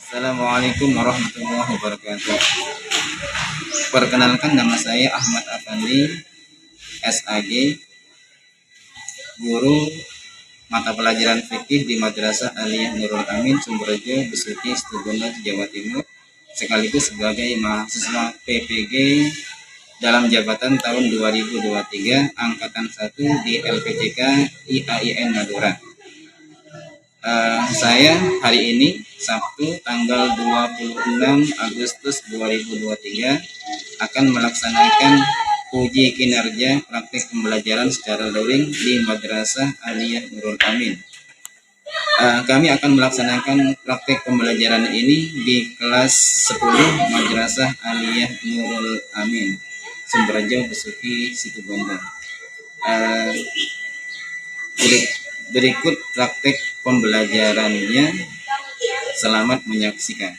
Assalamualaikum warahmatullahi wabarakatuh. Perkenalkan, nama saya Ahmad Afandi, SAG, guru mata pelajaran fikih di Madrasah Aliyah Nurul Amin, Sumberjo, Besuki, Situbondo, Jawa Timur, sekaligus sebagai mahasiswa PPG dalam jabatan tahun 2023 Angkatan 1 di LPCK IAIN Madura. Saya hari ini Sabtu tanggal 26 Agustus 2023 akan melaksanakan uji kinerja praktik pembelajaran secara daring di Madrasah Aliyah Nurul Amin. Kami akan melaksanakan praktik pembelajaran ini di kelas 10 Madrasah Aliyah Nurul Amin, Sumberjo, Besuki, Situbondo. Berikut praktek pembelajarannya. Selamat menyaksikan.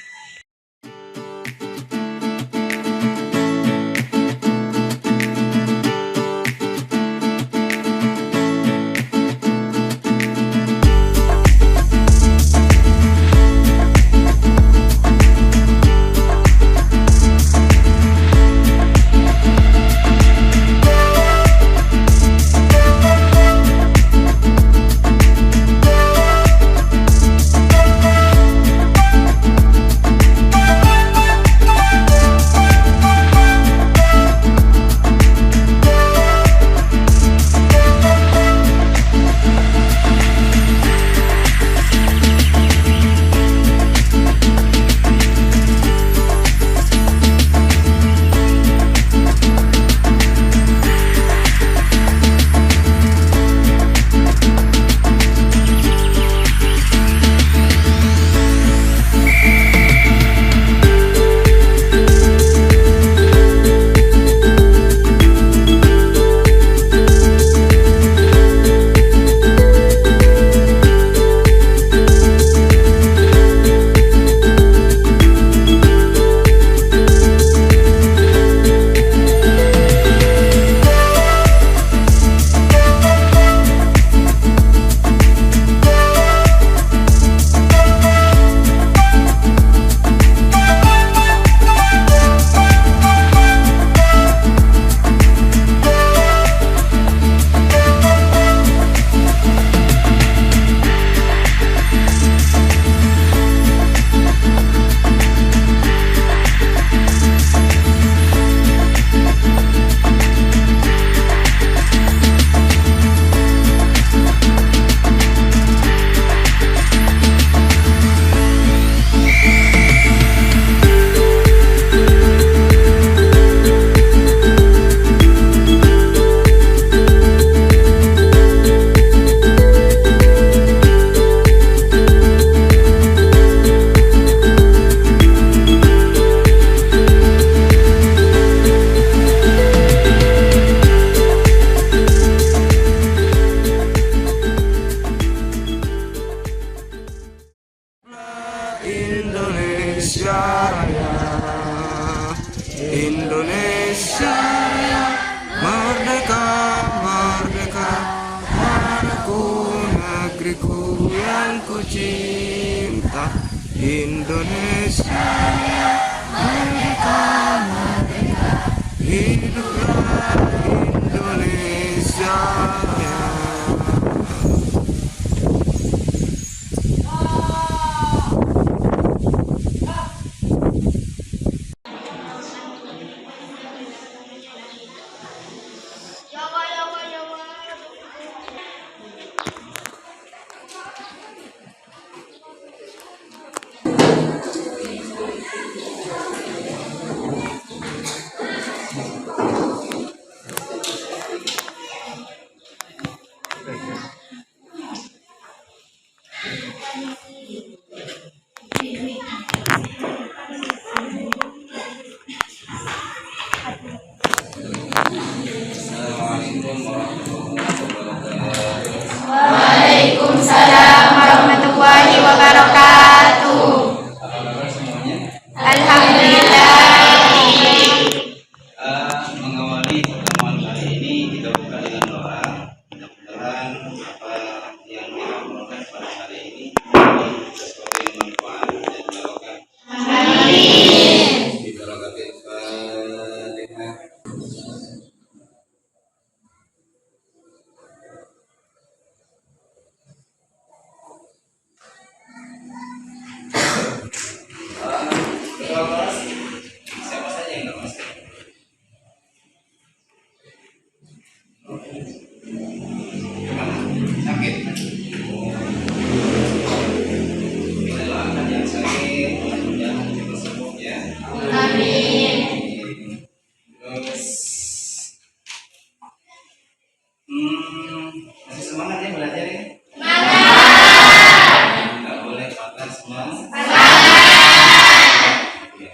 Indonesia Raya, Indonesia Raya, merdeka, merdeka, manaku negeriku yang ku cinta. Indonesia Raya, merdeka, merdeka, hiduplah Indonesia Raya. Gimana? Sakit? Kita doakan yang sakit mudah-mudahan cepat sembuh ya. Amin. Terus masih semangat ya belajar ya? Nggak boleh patah semangat. Ya.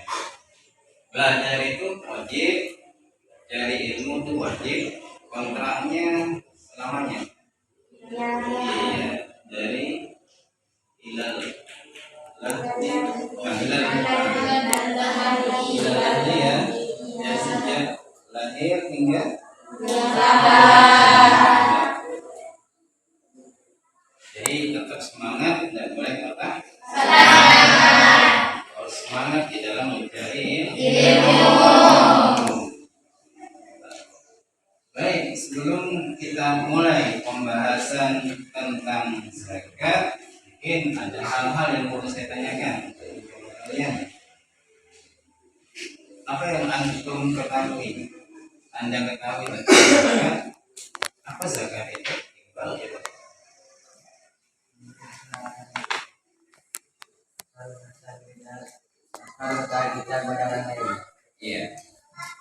Belajar itu wajib, cari ilmu itu wajib, kontraknya selamanya. Iya, dari hilal ya, ya sejak lahir hingga jadi tetap semangat, tidak boleh patah. Harus semangat di dalam mencari ilmu. Baik, sebelum kita mulai pembahasan tentang zakat, mungkin ada hal-hal yang perlu saya tanyakan kepada kalian. Apa yang antum ketahui? Anda ketahui tentang zakat? Apa zakat itu? Iqbal, ya, Pak? Iya.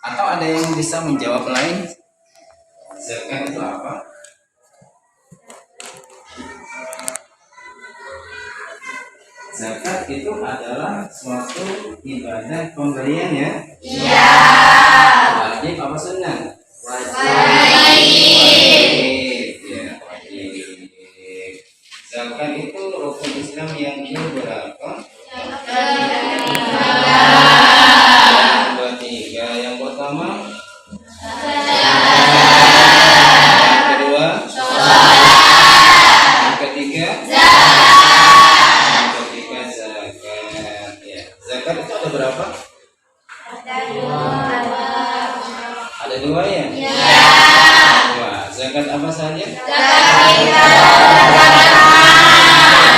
Atau ada yang bisa menjawab lain? Zakat itu apa? Zakat itu adalah suatu ibadah pemberian ya? Iya. Wajib apa sunnah? Wajib. Ya, wajib. Zakat itu rukun Islam yang berapa? Tiga. Yang pertama, yang kedua, yang ketiga, yang ketiga zakat. Ya. Zakat itu ada berapa? Ada dua ya? Dua. Zakat apa saja?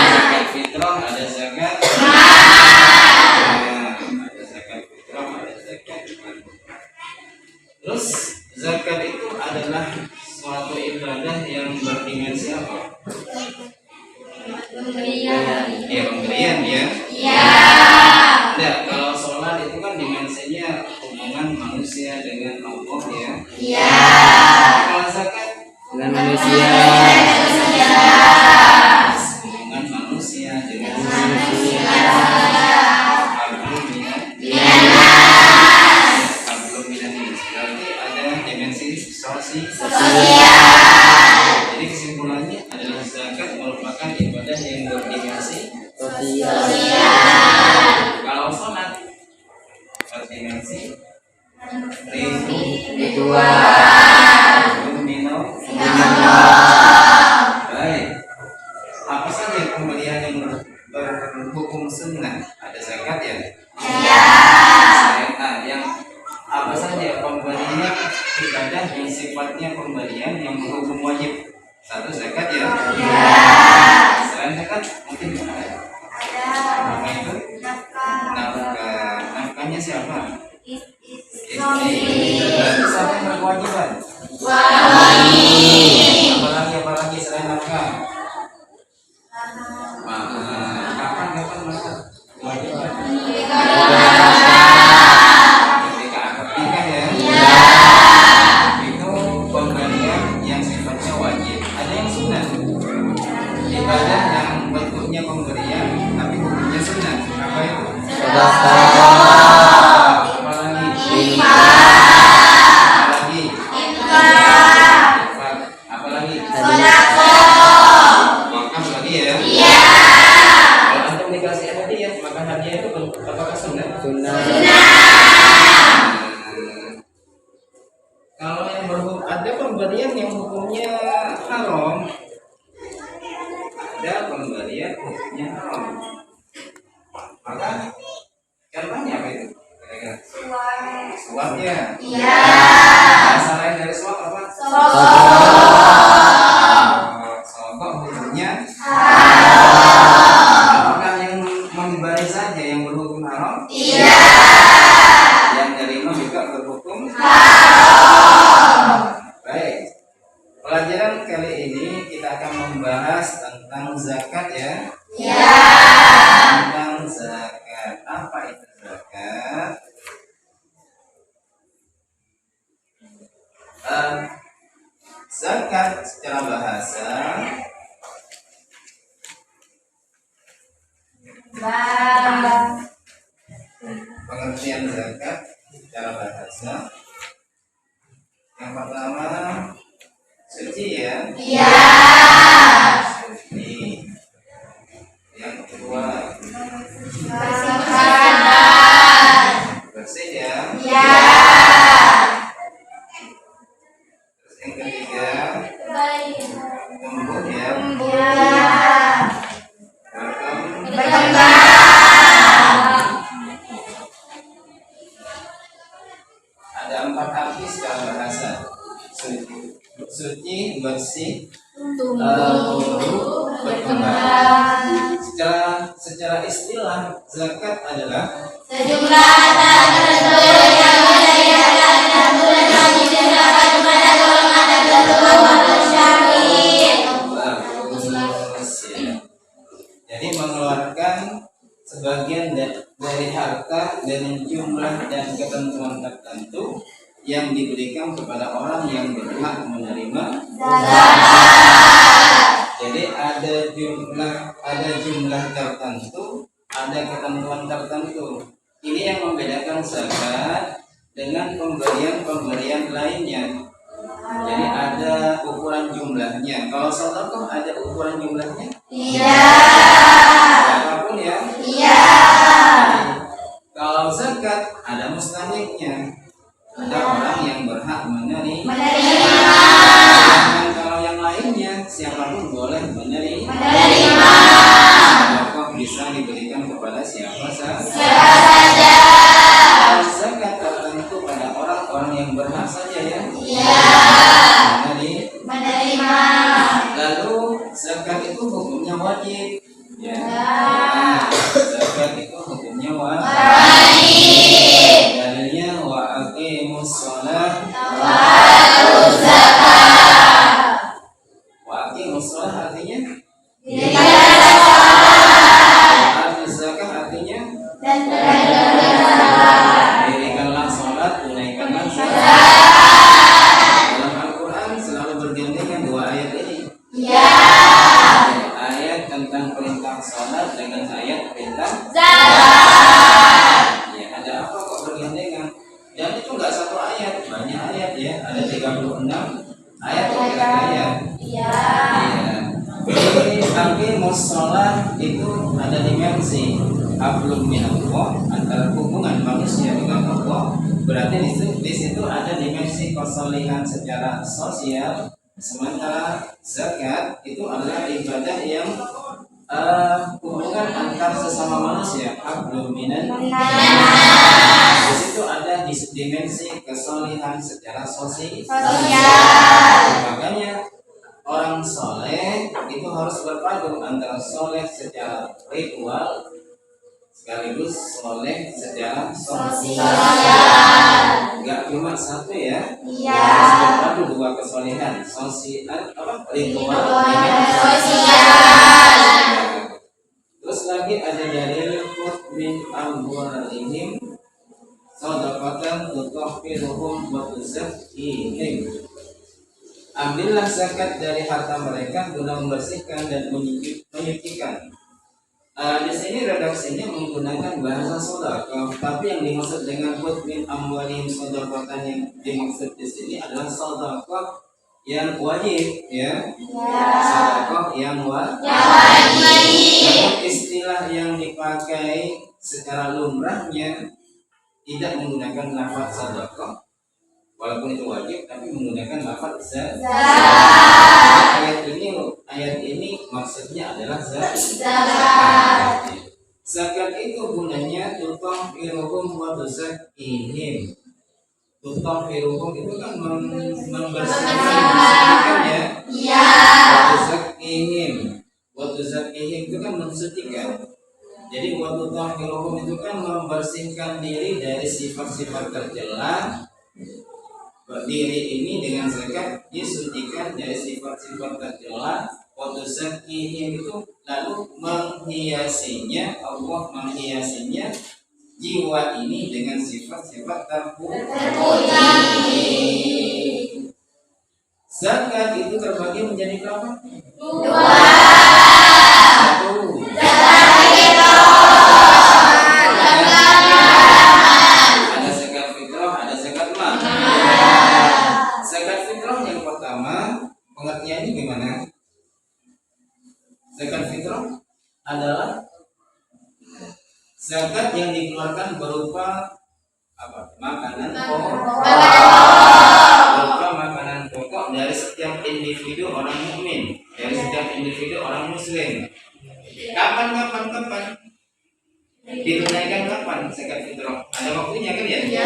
Zakat fitrah, ada zakat. Ada zakat fitrah, ada zakat mal. Terus zakat itu adalah suatu ibadah yang berdimensi apa? Ya, pemberian ya. Nah, kalau sholat itu kan dimensinya hubungan manusia dengan Allah ya. Kalau zakat dengan manusia, hubungan manusia dengan berarti ada dimensi sosial. Jadi kesimpulannya adalah zakat merupakan ibadah yang berdimensi sosial. Kalau sholat berdimensi minum. Baik. Apa saja pemberian yang berhukum sunnah? Ada zakat ya? Yang apa saja pemberian ibadah yang sifatnya pemberian yang berhukum wajib? Satu zakat ya? Selain zakat mungkin ada. Apa itu? Nafkah. Nafkahnya siapa? Istri. Siapa yang berkewajiban? Apalagi selain nafkah? Kapan masa kewajiban? Ketika akad nikah ya? Itu pemberian yang sifatnya wajib. Ada yang sunnah. Ibadah yang bentuknya pemberian tapi hukumnya sunnah. Apa itu? Apalagi wakaf lagi ya. Kalau antum dikasih hadiah, maka hadiah itu apakah sunnah? Kalau yang berhukum, ada pemberian yang hukumnya haram, ada pemberian hukumnya haram. Maka contohnya apa itu? Suap ya. Bahasa lain dari suap apa? Sogok hukumnya apakah yang memberi saja yang berhukum haram? Yang nerima juga berhukum haram. Baik. membahas tentang zakat ya. Tentang zakat. Apa itu zakat? Zakat secara bahasa pengertian zakat secara bahasa yang pertama suci ya. Suci. Yang kedua bersih ya. Terus yang ketiga tumbuh ya. Ada 4 arti secara bahasa. Suci, bersih, tumbuh, berkembang. Secara istilah zakat adalah sejumlah harta tertentu yang disediakan dan boleh diserahkan kepada golongan tertentu atau syar'i. bagus ya. Jadi mengeluarkan sebagian dari harta dengan jumlah dan ketentuan tertentu yang diberikan kepada orang yang berhak menerima zakat. Jadi ada jumlah tertentu, ada ketentuan tertentu. Ini yang membedakan zakat dengan pemberian lainnya. Jadi ada ukuran jumlahnya. Kalau sedekah ada ukuran jumlahnya? Apapun ya. Kalau zakat ada mustahiknya. Ada orang yang berhak menerima. Dan kalau yang lainnya siapapun boleh menerima. Sedekah bisa diberikan kepada siapa saja. Zakat tertentu pada orang-orang yang berhak saja ya. Menerima. Lalu zakat itu hukumnya wajib. Ya. Zakat itu hukumnya wajib. Dalilnya wa aqimus shalah wa atuz zakat. Wa aqimus shalah artinya zakat artinya dirikanlah sholat, tunaikanlah zakat. Dalam Al-Quran selalu bergandengan 2 ayat ini. Ayat tentang perintah sholat dengan ayat perintah zakat. Ya, ada apa kok bergandengan? Dan itu enggak satu ayat, banyak ayat ya. Ada 36 ayat ayat. Iya. Tapi musolah itu ada dimensi hablum minallah, antara hubungan manusia dengan Allah. Berarti di situ ada dimensi kesolihan secara sosial. Sementara zakat itu adalah ibadah yang hubungan antar sesama manusia, hablum minallah. Di situ ada dimensi kesolihan secara sosial. Makanya orang soleh itu harus berpadu antara soleh secara ritual sekaligus soleh secara sosial. Enggak cuma satu ya. Harus berpadu 2 kesolehan, sosial ritual dengan sosial. Terus lagi ada dalil min amwalihim shadaqatan tutahhiruhum wa tuzakkihim. Ambillah zakat dari harta mereka guna membersihkan dan menyucikan. Di sini redaksinya menggunakan bahasa sedekah, tapi yang dimaksud dengan min amwalihim shadaqatan yang dimaksud di sini adalah sedekah yang wajib ya. Sedekah yang wajib. Namun istilah yang dipakai secara lumrahnya tidak menggunakan lafaz sedekah. Walaupun itu wajib, tapi menggunakan lafaz zakat. Ayat ini maksudnya adalah zakat. Zakat itu gunanya tutahhiruhum wa tuzakkihim. Tutahhiruhum itu kan membersihkan ya. Wa tuzakkihim itu kan mensucikan. Jadi wa tutahhiruhum itu kan membersihkan diri dari sifat-sifat tercela. Diri ini dengan zakat disucikan dari sifat-sifat tercela. Wa tuzakkihim itu lalu menghiasinya, Allah menghiasinya jiwa ini dengan sifat-sifat terpuji. Zakat itu terbagi menjadi berapa? Dua. Satu. Ada zakat fitrah, ada zakat mal. Zakat fitrah yang pertama, pengertiannya gimana? Zakat fitrah adalah zakat yang dikeluarkan berupa apa? Makanan pokok. Berupa makanan pokok dari setiap individu orang mukmin, dari setiap individu orang muslim. Kapan? Ditunaikan kapan zakat fitrah? Ada waktunya kan ya? Iya.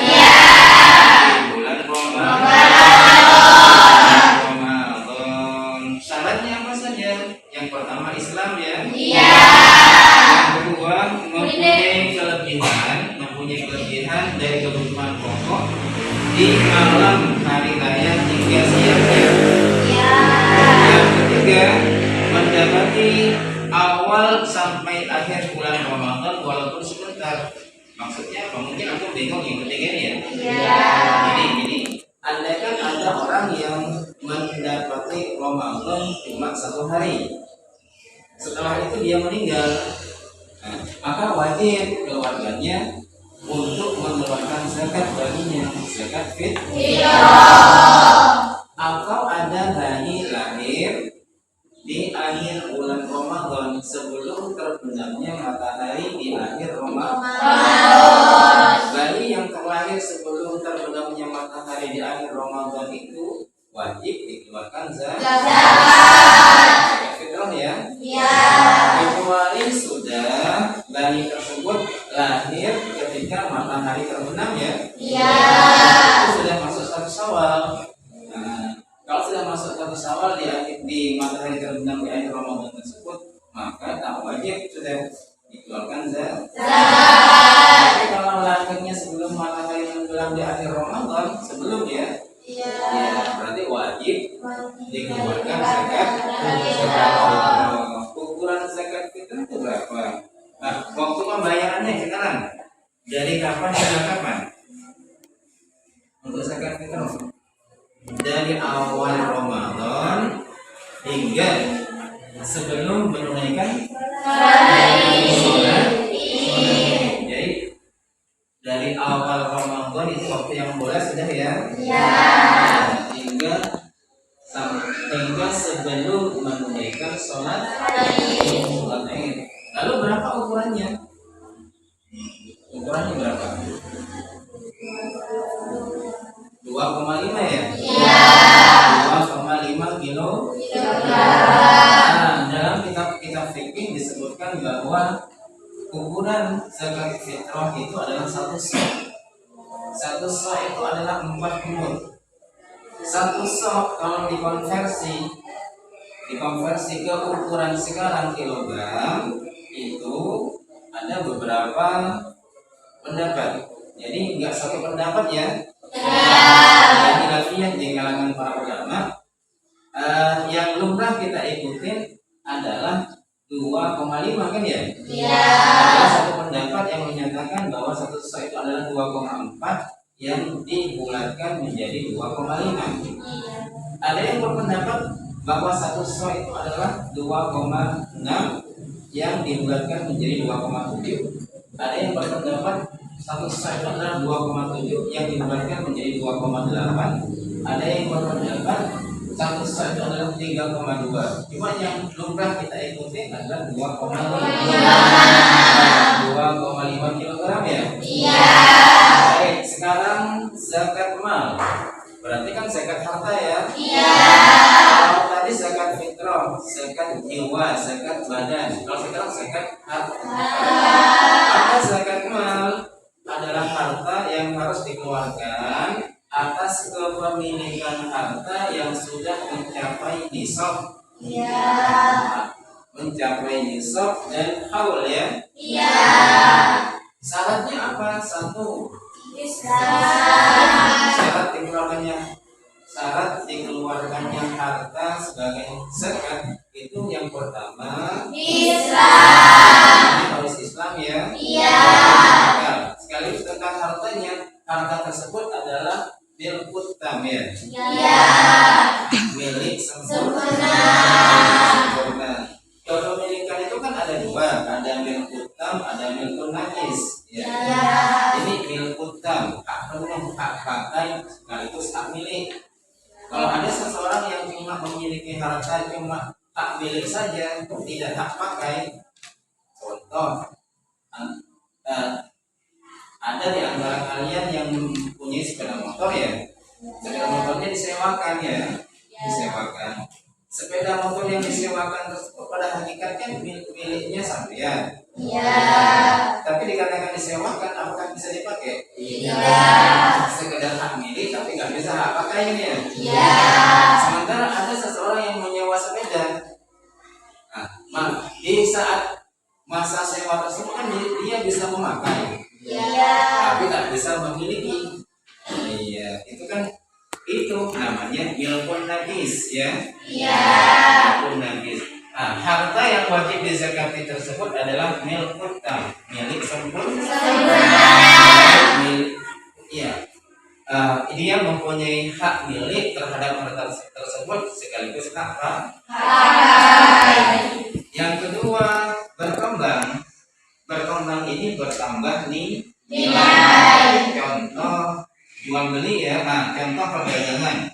Di bulan Ramadan. Syaratnya apa saja? Yang pertama Islam ya. Iya. Yang kedua mempunyai kelebihan dari kebutuhan pokok di malam hari raya hingga siangnya. Iya. Yang ketiga mendapati awal sampai akhir bulan Ramadan walaupun sebentar. Maksudnya apa? Mungkin aku bingung yang ketiga ini ya. Iya. Ini andaikan ada orang yang mendapati Ramadan cuma 1 hari, setelah itu dia meninggal, nah, maka wajib keluarganya untuk mengeluarkan zakat baginya, zakat fitrah. Atau ada bayi lahir di akhir bulan Ramadan sebelum terbenamnya matahari di akhir Ramadan. Bayi yang terlahir sebelum terbenamnya matahari di akhir Ramadan itu wajib dikeluarkan zakat fitrah ya. Iya. Kecuali sudah bayi tersebut lahir ketika matahari terbenam ya. Iya. Itu sudah masuk 1 Syawal. Nah, kalau sudah masuk 1 Syawal di matahari terbenam di akhir Ramadan tersebut, maka tak wajib sudah dikeluarkan zakat. Tapi kalau lahirnya sebelum matahari tenggelam di akhir Ramadan, sebelum ya, Iya. ya berarti wajib dikeluarkan zakat. Ukuran zakat fitrah itu berapa? Nah, waktu pembayarannya sekarang dari kapan hingga kapan? Untuk zakat fitrah dari awal Ramadan hingga sebelum menunaikan sholat. Jadi dari awal Ramadan itu waktu yang boleh sudah ya. Iya. Hingga sebelum menunaikan sholat Id. Lalu berapa ukurannya? Ukurannya berapa? 2,5 ya? Iya. 2,5 kilo. Dalam kitab fikih disebutkan bahwa ukuran zakat fitrah itu adalah 1 sa'. 1 sa' itu adalah 4 mud. 1 sa' kalau dikonversi ke ukuran sekarang kilogram itu ada beberapa pendapat. Jadi enggak satu pendapat ya. Jadi khilafiyah di kalangan para ulama. Yang lumrah kita ikutin adalah 2,5 kan ya? Iya. Ada satu pendapat yang menyatakan bahwa 1 sa' itu adalah 2,4 yang dibulatkan menjadi 2,5. Ada yang berpendapat bahwa 1 sa' itu adalah 2,6 yang dibulatkan menjadi 2,7. Ada yang berpendapat 1 sa' itu adalah 2,7 yang dibulatkan menjadi 2,8. Ada yang berpendapat 1 sa' itu adalah 3,2. Cuma yang lumrah kita ikuti adalah 2,5 kilogram ya. Iya. Baik, sekarang zakat mal. Berarti kan zakat harta ya. Iya. Kalau tadi zakat fitrah, zakat jiwa, zakat badan. Kalau sekarang zakat harta. Maka zakat mal adalah harta yang harus dikeluarkan atas kepemilikan harta yang sudah mencapai nisab. Iya. Mencapai nisab dan haul ya. Iya. Syaratnya apa? 1. Islam. Syarat dikeluarkannya syarat dikeluarkannya harta sebagai zakat itu yang pertama Islam. harus Islam ya. Iya. Nah, sekaligus tentang hartanya, harta tersebut adalah milkut tam ya. Iya. Milik Sempurna. sempurna. Kepemilikan itu kan ada dua, ada milkut tam, ada milkut najis. Ya. Iya. Ini milkut tam, hak penuh, hak pakai, sekaligus hak milik. Kalau ada seseorang yang cuma memiliki harta cuma hak milik saja, tidak hak pakai, contoh, ada di antara kalian yang mempunyai sepeda motor ya, sepeda motornya disewakan ya, disewakan. Sepeda motor yang disewakan tersebut pada hakikatnya miliknya sampean. Iya. Tapi dikatakan disewakan, apakah bisa dipakai? Iya. Sekedar hak milik, tapi nggak bisa hak pakainya. Iya. Sementara ada seseorang yang menyewa sepeda. Nah, di saat masa sewa tersebut kan dia bisa memakai, Iya. tapi tak bisa memiliki. Iya, itu kan itu namanya milkun najis ya. Iya. Milkun najis. Nah, harta yang wajib dizakati tersebut adalah milkut tam, milik sempurna. Milik, iya. Dia mempunyai hak milik terhadap harta tersebut sekaligus hak Hai. yang kedua, berkembang. Berkembang ini bertambah nih Nilai. Contoh jual beli ya. Nah, contoh perdagangan.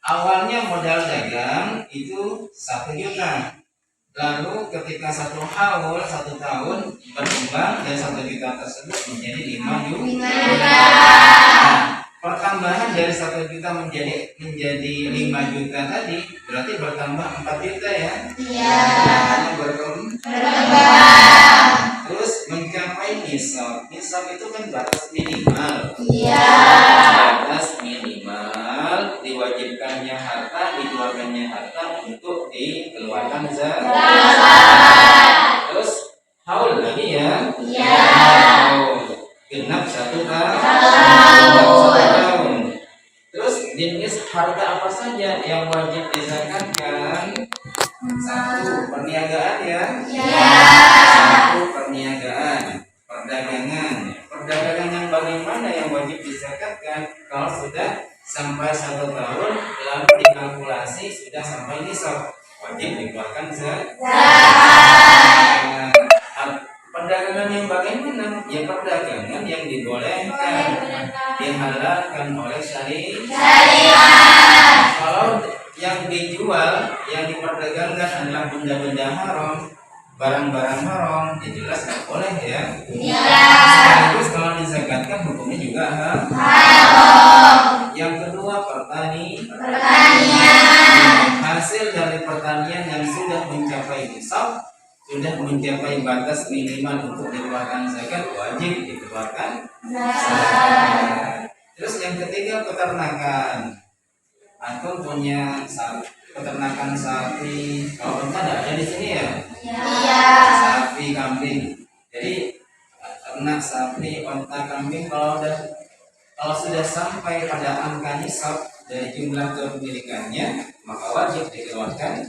Awalnya modal dagang itu 1 juta. Lalu ketika 1 haul 1 tahun berkembang dan 1 juta tersebut menjadi 5 juta. Nah, pertambahan dari 1 juta menjadi 5 juta tadi berarti bertambah 4 juta ya. Iya. Hanya berkembang. Terus mencapai nisab. Nisab itu kan batas minimal. Iya. Batas minimal diwajibkannya harta, dikeluarkannya harta untuk dikeluarkan zakat. Terus haul lagi ya. Iya. Haul. Genap 1 tahun. Genap 1 tahun. Terus jenis harta apa saja yang wajib dizakatkan? 1. Perniagaan ya. Iya. 1. Perniagaan, perdagangan. Perdagangan yang bagaimana yang wajib dizakatkan? Kalau sudah sampai 1 tahun lalu dikalkulasi sudah sampai nisab, wajib dikeluarkan zakat. Perdagangan yang bagaimana? Ya perdagangan yang dibolehkan, dihalalkan oleh syariat. Kalau yang dijual, yang diperdagangkan adalah benda-benda haram, barang-barang haram, ya jelas nggak boleh ya. Terus kalau dizakatkan hukumnya juga haram. Yang kedua pertanian. Hasil dari pertanian yang sudah mencapai nisab, sudah mencapai batas minimal untuk dikeluarkan zakat, wajib dikeluarkan zakat. Terus yang ketiga peternakan. Antum punya peternakan sapi, kalau unta ada di sini ya. Iya. Sapi, kambing. Jadi ternak sapi, unta, kambing kalau sudah sampai pada angka nisab dari jumlah kepemilikannya, maka wajib dikeluarkan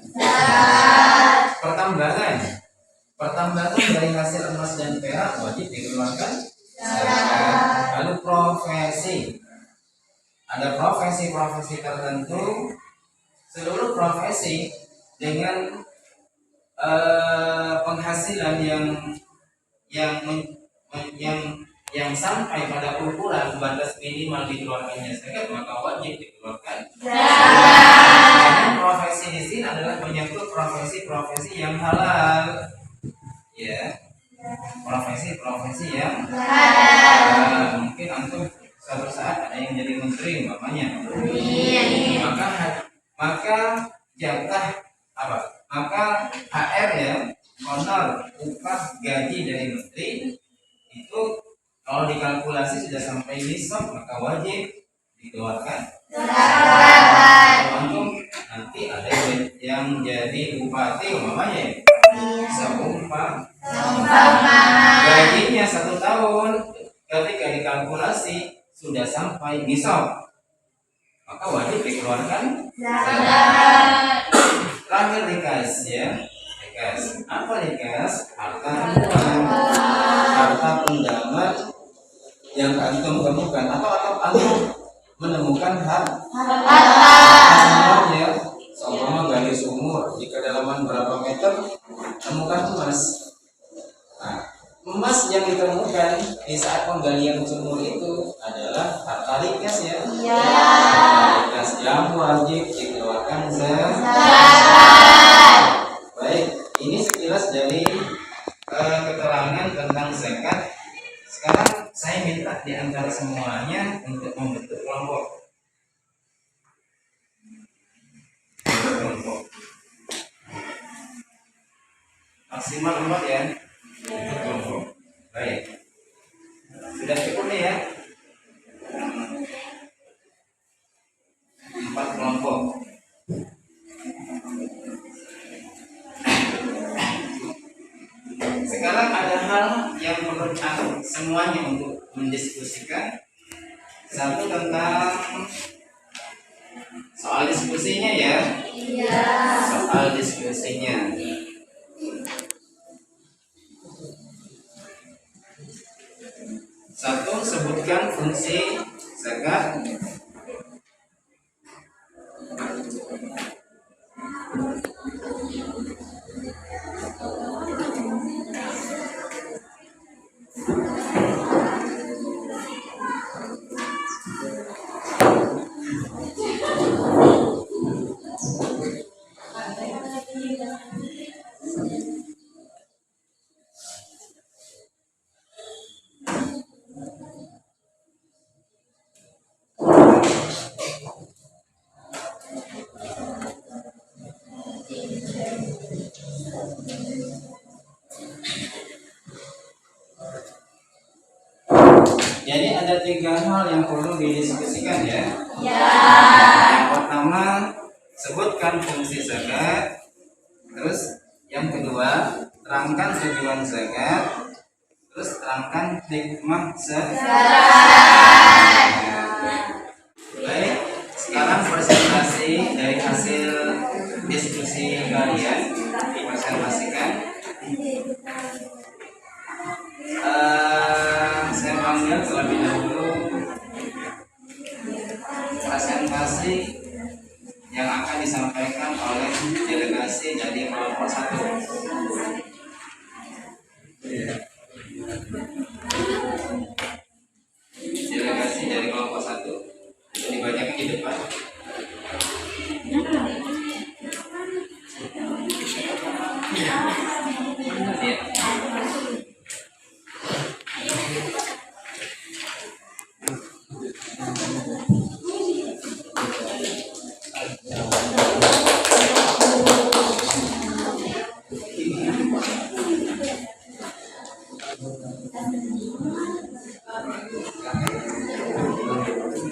pertambangan. Pertambangan dari hasil emas dan perak wajib dikeluarkan zakat. Lalu profesi. Ada profesi-profesi tertentu, seluruh profesi dengan penghasilan yang sampai pada ukuran batas minimal dikeluarkannya zakat, maka wajib dikeluarkan zakat. Karena profesi di sini adalah menyangkut profesi-profesi yang halal, ya, profesi-profesi yang halal. Mungkin antum suatu saat ada yang jadi menteri umpamanya. Maka jatah apa? Maka HR ya, honor, upah, gaji dari menteri itu kalau dikalkulasi sudah sampai nisab maka wajib dikeluarkan. Kalau antum nanti ada yang jadi bupati umpamanya, seumpama gajinya 1 tahun ketika dikalkulasi sudah sampai nisab, maka wajib dikeluarkan zakat. terakhir dikas ya. Dikas apa dikas? Harta haram, harta pendapat yang antum temukan atau antum menemukan harta ya. Seumpama gali sumur di kedalaman berapa meter temukan emas. Nah, emas yang ditemukan di saat penggalian sumur itu adalah harta rikas ya. Rikas yang wajib dikeluarkan zakat. Baik, ini sekilas dari keterangan tentang zakat. Sekarang saya minta di antara semuanya untuk membentuk kelompok. Maksimal 4 ya. Bentuk kelompok. Baik. Sudah cukup nih ya. 4 kelompok. Sekarang ada hal yang perlu semuanya untuk mendiskusikan. Satu tentang soal diskusinya ya. Soal diskusinya. Satu, sebutkan fungsi zakat. Jadi ada 3 hal yang perlu didiskusikan ya. Yang pertama, sebutkan fungsi zakat. Terus yang kedua, terangkan tujuan zakat. Terus terangkan hikmah zakat. Baik, sekarang presentasi dari hasil diskusi kalian dipresentasikan. Saya panggil terlebih dahulu presentasi yang akan disampaikan oleh delegasi dari kelompok 1. Delegasi dari kelompok 1 dibacakan di depan. Ya.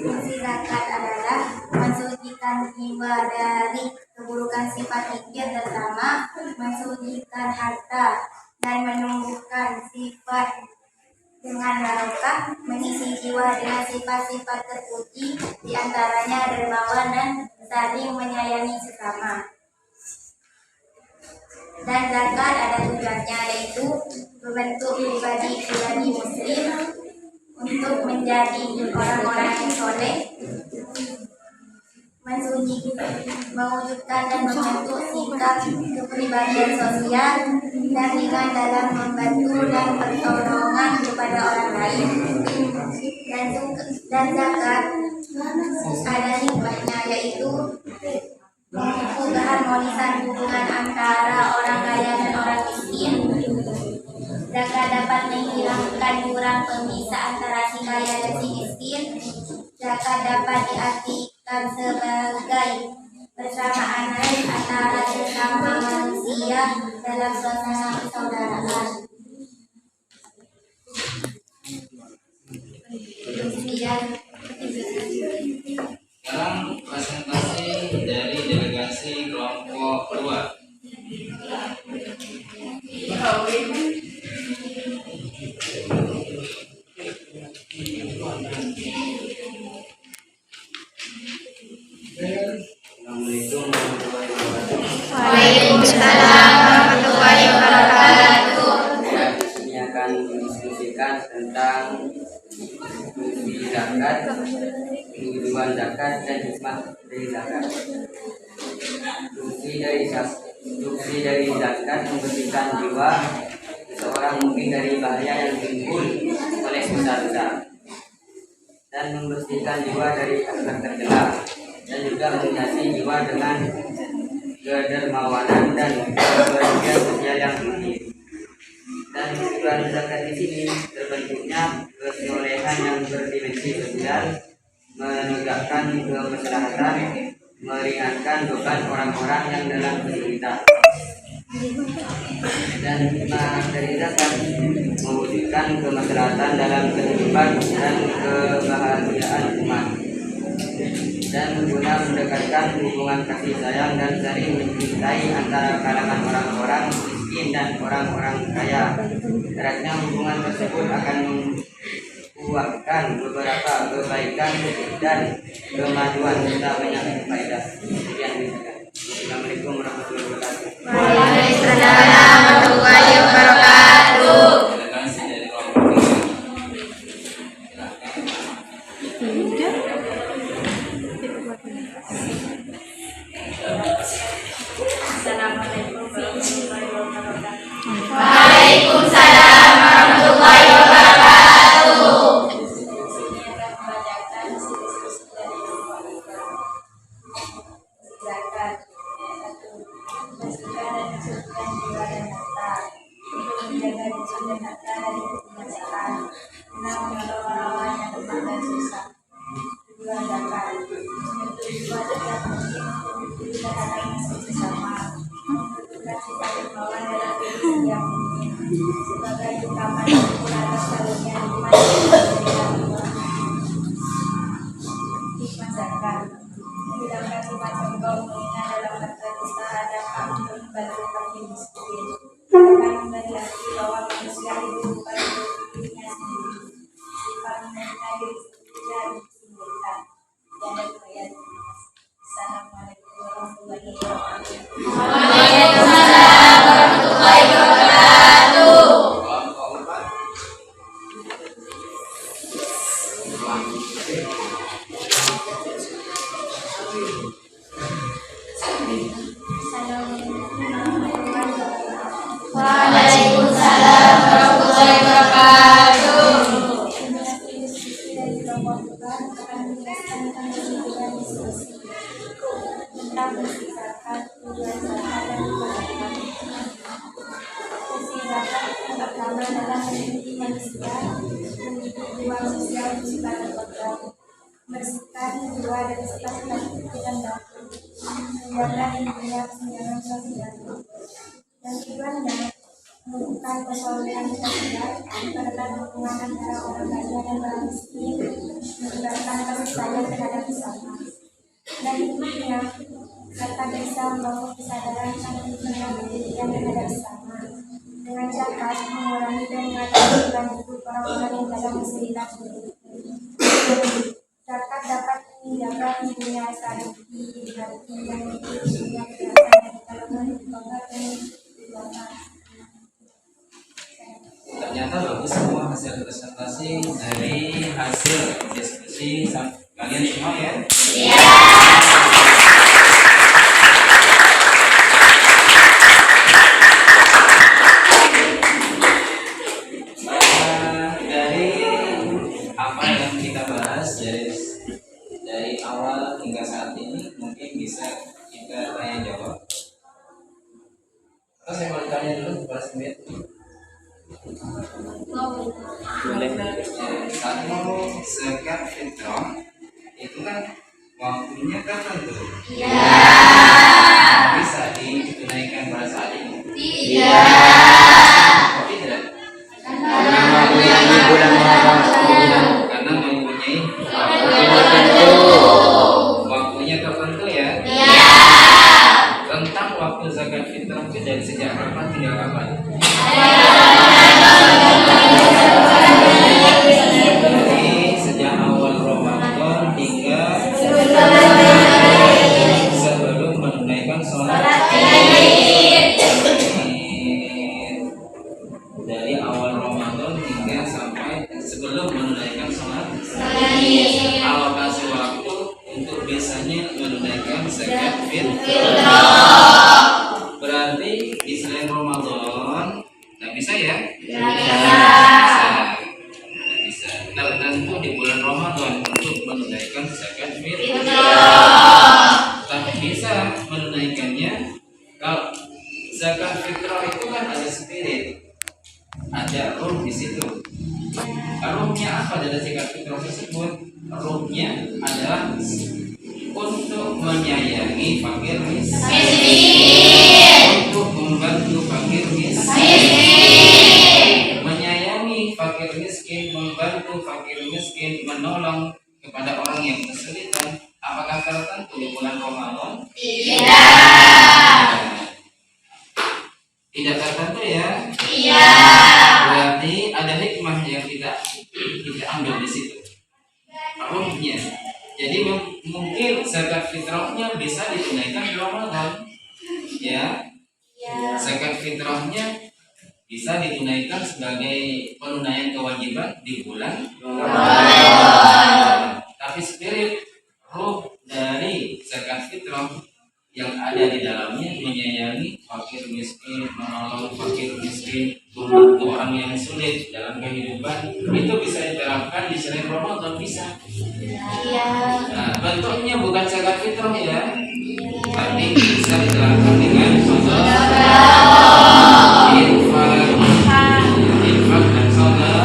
Fungsi zakat adalah mensucikan jiwa dari keburukan sifat fikir, terutama mensucikan harta dan menumbuhkan sifat dengan barokah, mengisi jiwa dengan sifat-sifat terpuji, diantaranya dermawan dan saling menyayangi sesama. Dan zakat ada tujuannya, yaitu membentuk pribadi-pribadi muslim untuk menjadi orang-orang yang soleh, mewujudkan dan membentuk sikap kepribadian sosial dan ringan dalam membantu dan pertolongan kepada orang lain. Dan zakat ada hikmahnya, yaitu keharmonisan hubungan antara orang kaya dan orang miskin. Zakat dapat menghilangkan jurang pemisah antara si kaya dan si miskin. Zakat dapat diartikan sebagai persamaan antara sesama manusia dalam suasana persaudaraan. Sekarang presentasi dari delegasi kelompok 2. zakat dan hikmah dari zakat. Fungsi dari zakat membersihkan jiwa seorang mukmin dari bahaya yang timbul oleh dosa-dosa dan membersihkan jiwa dari akhlak tercela dan juga menghiasi jiwa dengan kedermawanan dan kebahagiaan sosial yang tinggi. Dan tujuan zakat di sini terbentuknya kesolehan yang berdimensi sosial, menegakkan kemaslahatan, meringankan beban orang-orang yang dalam kesulitan. Dan hikmah dari zakat mewujudkan kemaslahatan dalam kehidupan dan kebahagiaan umat, dan guna mendekatkan hubungan kasih sayang dan saling mencintai antara kalangan orang-orang miskin dan orang-orang kaya. Eratnya hubungan tersebut akan membuahkan beberapa kebaikan dan kemajuan serta banyak faedah. Sekian dikatakan. Assalamualaikum warahmatullahi wabarakatuh. Waalaikumsalam warahmatullahi wabarakatuh. Delegasi dari kelompok tiga. Assalamualaikum warahmatullahi wabarakatuh. Waalaikumsalam warahmatullahi wabarakatuh. Ini akan membacakan sisi-sisi dari zakat. 1. Bersihkan dan mensucikan jiwa dan harta untuk menjaga diri dan harta dari kebinasaan, guna menolong orang-orang yang lemah dan susah. 2. Zakat menyentuh jiwa setiap mungkin untuk diri terhadap musuh sesama, menunjukkan sifat dermawan dalam diri yang mungkin sebagai ungkapan syukur atas karunia nikmat yang diberikan Allah. Hikmah zakat menghilangkan sifat sombong, menghina dalam berkata ada untuk membantu fakir miskin, akan memberi hati bahwa manusia hidup bukan untuk dirinya sendiri, sifat mengenai diri sendiri dan disingkirkan. Dan ayat. Assalamualaikum warahmatullahi wabarakatuh. Waalaikumsalam warahmatullahi wabarakatuh. Waalaikumsalam warahmatullahi wabarakatuh. Diskusi dari kelompok Tuhan akan menjelaskan tentang kehidupan diskusi tentang zakat, tujuan zakat dan kewajiban. Fungsi zakat yang pertama adalah mendidik manusia, mendidik jiwa sosial bersifat berprogram, membersihkan jiwa dari sifat-sifat pikiran baku, menjaga dunia kesenjangan sosial. Dan tujuannya menumbuhkan kesolehan sosial, mempererat hubungan antara orang kaya dan orang miskin, meningkatkan kasih sayang terhadap sesama. Dan hikmahnya, zakat bisa membangun kesadaran saling pengabdian terhadap sesama. Dengan zakat mengurangi dan mengatasi beban hidup orang-orang yang dalam kesulitan. Zakat dapat meninggalkan dunia sadiki, hati, dan dunia kejahatan dari kalangan bangga dan kekuatan. Ternyata bagus semua hasil presentasi dari hasil diskusi kalian semua ya. Iya. Dari apa yang kita bahas dari awal hingga saat ini mungkin bisa kita tanya jawab. Atau saya mau tanya dulu kepada Smith. Satu zakat fitrah itu kan waktunya kapan tuh? Iya. Bisa ditunaikan pada saat ini? Tidak. Tidak. Karena mempunyai bulan karena mempunyai waktunya tertentu ya? Iya. Tentang waktu zakat fitrah itu dari sejak kapan hingga kapan? Jadi sejak awal Ramadan hingga sebelum menunaikan sholat Id. Dari awal Ramadan hingga sampai sebelum menunaikan sholat Id. Alokasi waktu Kalau zakat fitrah itu kan ada spirit, ada ruh di situ. Ruhnya apa dari zakat fitrah tersebut? Ruhnya adalah untuk menyayangi fakir miskin, untuk membantu fakir miskin, menyayangi fakir miskin, membantu fakir miskin, menolong kepada orang yang kesulitan. Apakah tertentu di bulan Ramadan? Tidak tertentu ya? Iya. Berarti ada hikmah yang kita ambil di situ. Ruhnya. Jadi mungkin zakat fitrahnya bisa ditunaikan di Ramadan. Ya. Zakat fitrahnya bisa ditunaikan sebagai penunaian kewajiban di bulan Ramadan. Tapi spirit ruh dari zakat fitrah yang ada di dalamnya menyayangi fakir miskin, menolong fakir miskin, membantu orang yang sulit dalam kehidupan, itu bisa diterapkan di selain Ramadan, bisa. Nah, bentuknya bukan zakat fitrah ya, tapi bisa diterapkan dengan infak dan sedekah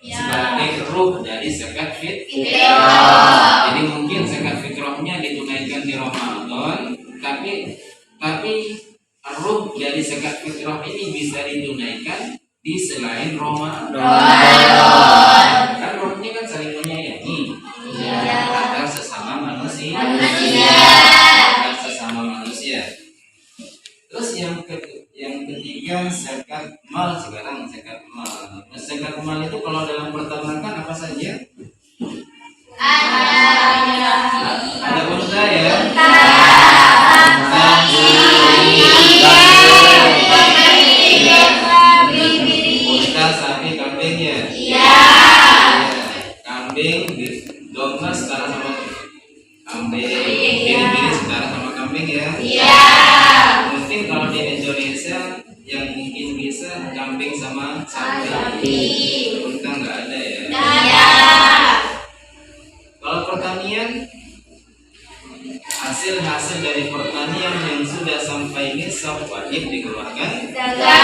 sebagai ruh dari zakat fitrah. Jadi mungkin zakat fitrahnya ditunaikan di Ramadan, tapi ruh dari zakat fitrah ini bisa ditunaikan di selain Ramadan. Kan ruhnya kan saling menyayangi antar sesama manusia. Terus yang ketiga zakat mal. Sekarang zakat mal. Zakat mal itu kalau dalam peternakan apa saja? Ada unta ya? Unta, sapi, kambing ya? Iya. Kambing, domba setara sama kambing, biri-biri setara sama kambing ya? Iya. Mungkin kalau di Indonesia yang mungkin bisa kambing sama sapi. Unta nggak ada ya? Iya. Kalau pertanian, hasil dari pertanian yang sudah sampai nisab wajib dikeluarkan zakat.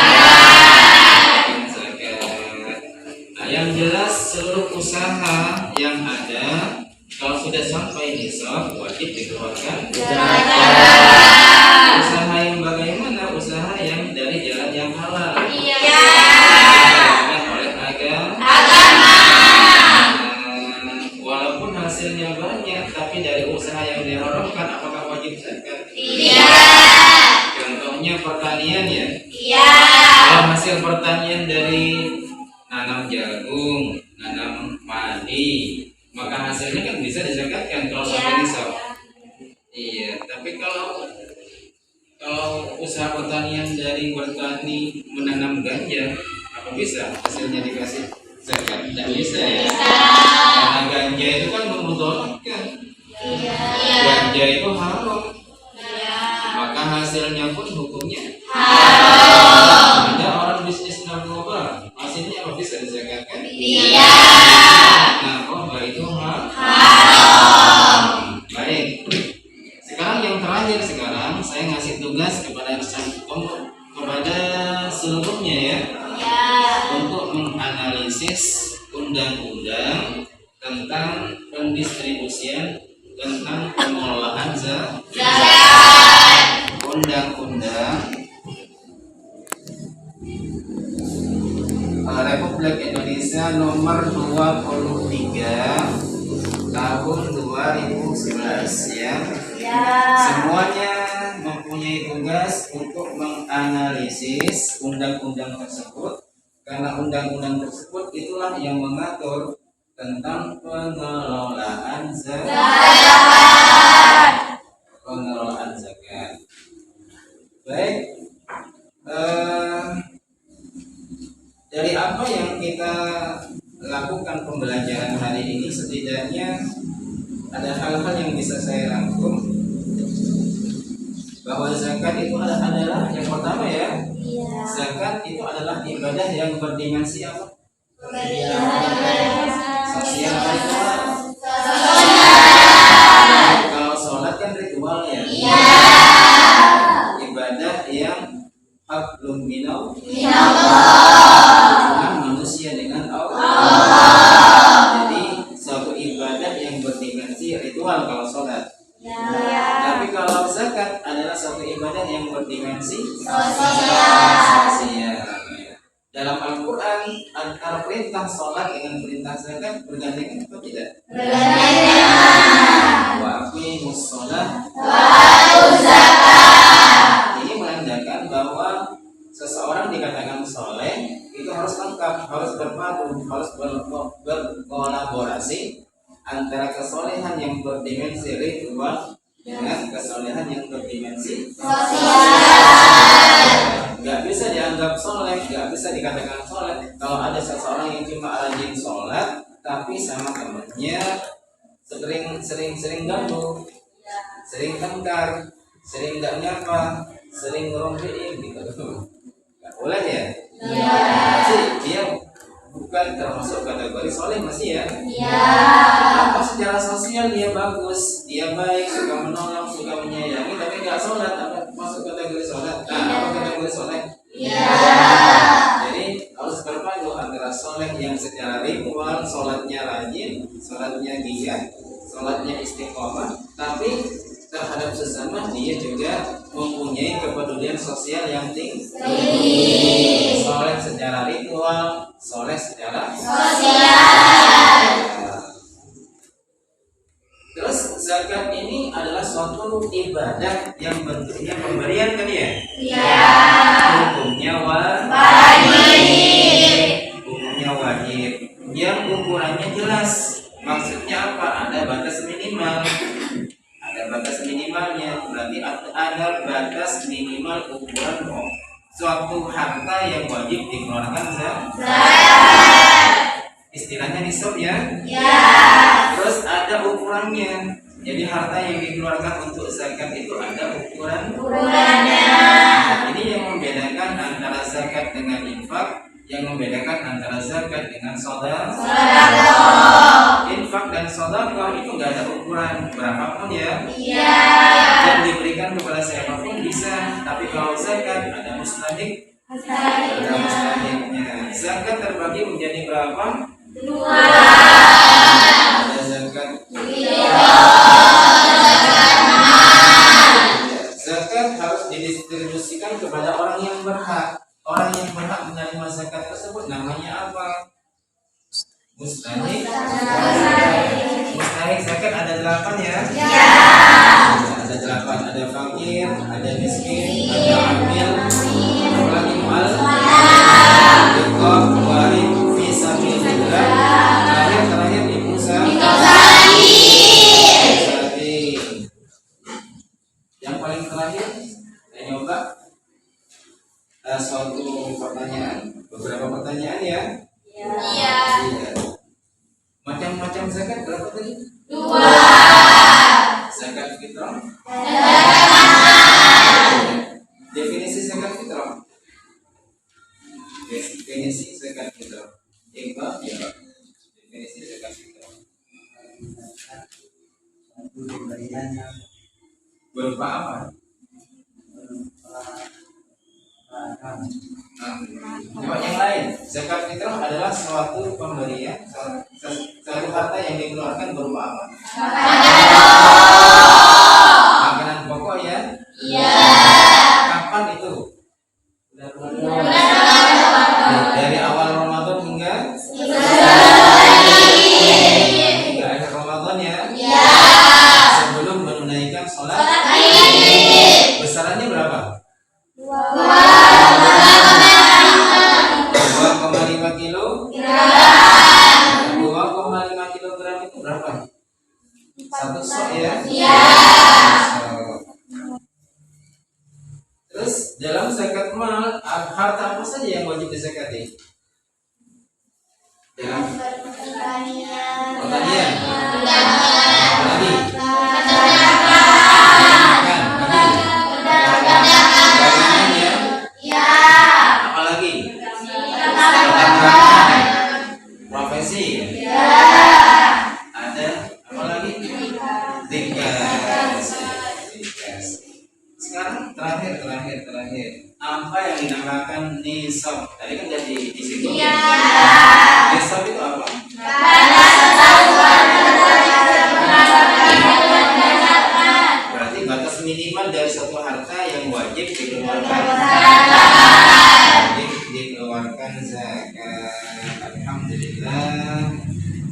Nah, yang jelas seluruh usaha yang ada kalau sudah sampai nisab wajib dikeluarkan zakat. Usaha yang bagaimana? Usaha yang dari jalan yang halal. Iya. Oleh agama. Walaupun hasilnya banyak, tapi dari usaha yang diharamkan, apakah wajib zakat? Iya. Contohnya pertanian ya? Iya. Kalau hasil pertanian dari nanam jagung, nanam padi, maka hasilnya kan bisa dizakatkan kalau sampai nisab. Iya. Tapi kalau usaha pertanian dari bertani menanam ganja, apa bisa hasilnya dikasih zakat? Tidak bisa ya. Karena ganja itu kan memudaratkan. Ganja itu haram. Maka hasilnya pun hukumnya haram. Ada orang bisnis narkoba, hasilnya apa bisa dizakatkan? Iya. Narkoba itu haram. Baik. Sekarang yang terakhir, saya ngasih tugas kepada seluruhnya ya. Untuk menganalisis undang-undang tentang pendistribusian, tentang pengelolaan zakat. Undang-undang Republik Indonesia nomor 23 tahun 2011 ya. Semuanya mempunyai tugas untuk menganalisis undang-undang tersebut, karena undang-undang tersebut itulah yang mengatur tentang pengelolaan zakat. Pengelolaan zakat. Baik. Dari apa yang kita lakukan pembelajaran hari ini, setidaknya ada hal-hal yang bisa saya rangkum, bahwa zakat itu adalah yang pertama ya. Zakat itu adalah ibadah yang berdimensi apa? Sosial. Kalau sholat kan zakat adalah suatu ibadah yang berdimensi Sosial. Dalam Al-Quran antara perintah sholat dengan perintah zakat bergandengan atau tidak? Wa aqimus sholah ini menandakan bahwa seseorang dikatakan soleh itu harus lengkap, harus berpadu, harus berkolaborasi antara kesolehan yang berdimensi ritual dengan kesolehan yang berdimensi Gak bisa dianggap soleh, gak bisa dikatakan soleh kalau ada seseorang yang cuma rajin sholat tapi sama temannya sering ganggu, sering tengkar, sering gak nyapa, sering ngerumpiin gitu. Gak boleh ya? Masih dia bukan termasuk kategori soleh masih ya? Apa secara sosial dia bagus, dia baik, suka menolong, suka menyayangi, tapi gak sholat, apa masuk kategori sholat? Apa kategori soleh? Jadi harus berpadu antara soleh yang secara ritual, sholatnya rajin, sholatnya giat, sholatnya istiqomah, tapi terhadap sesama dia juga mempunyai kepedulian sosial yang tinggi. Soleh secara ritual, soleh secara sosial. Terus zakat ini adalah suatu ibadah yang bentuknya pemberian kan ya? Hukumnya wajib. Yang ukurannya jelas. Maksudnya apa? Ada batas minimal. Ada batas minimalnya. Berarti ada batas minimal ukuran suatu harta yang wajib dikeluarkan zakat. Istilahnya nisab ya? Terus ada ukurannya. Jadi harta yang dikeluarkan untuk zakat itu ada ukurannya. Ini yang membedakan antara zakat dengan infak, yang membedakan antara zakat dengan sedekah. Infak dan sedekah itu nggak ada ukuran berapapun ya. Yang diberikan kepada siapapun bisa. Tapi kalau zakat ada mustahik, ada mustahiknya. Zakat terbagi menjadi berapa? 2. Ada zakat zakat harus didistribusikan kepada orang yang berhak. Orang yang berhak menerima zakat tersebut namanya apa? Mustahik. Mustahik zakat ada 8 ya? Ada 8. Ada fakir, ada miskin, ada amil, apalagi mu'al, riqab, warid, fisabilillah. Terakhir ibu yang paling terakhir saya nyoba suatu pertanyaan, beberapa pertanyaan ya. Iya. Macam-macam zakat berapa tadi? 2. Zakat fitrah. Definisi zakat fitrah. Definisi zakat fitrah. Iqbal ya. Definisi zakat fitrah. Berupa apa? Nah, yang lain, zakat fitrah adalah suatu pemberian, suatu harta yang dikeluarkan berupa apa? Makanan pokok ya? Kapan itu? Dari awal Ramadan hingga akhir Ramadan ya? Sebelum menunaikan sholat besarannya berapa? 2,5 kilo. 2,5 kilogram itu berapa? 1 sok ya? Terus dalam zakat mal, harta apa saja yang wajib dizakati? Pertanian. Apalagi? Profesi. Ada apa lagi? Dikas. Sekarang terakhir. Apa yang dinamakan nisab? Tadi kan jadi di situ. Nisab itu apa? Berarti batas minimal dari satu harta yang wajib dikeluarkan. Wajib dikeluarkan zakat. Alhamdulillah.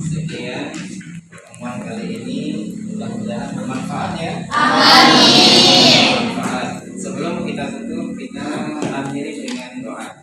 Sekian pertemuan kali ini, mudah-mudahan bermanfaat ya. Bermanfaat. Sebelum kita tutup, kita akhiri dengan doa.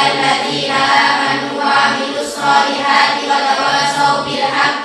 الذين آمنوا وعملوا الصالحات وتواصوا بالحق